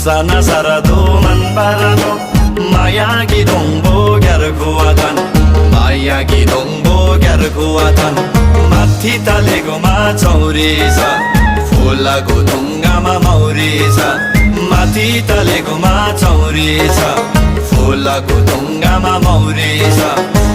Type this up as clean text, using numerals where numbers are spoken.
sana sarado man barado maya gidongbo gyarguatan maya gidongbo gyarguatan mathi talego ma chauri cha फुलको ढुङ्गामा मौरी छ माथि तलेको मा चौरी छ फुलको ढुङ्गामा मौरी छ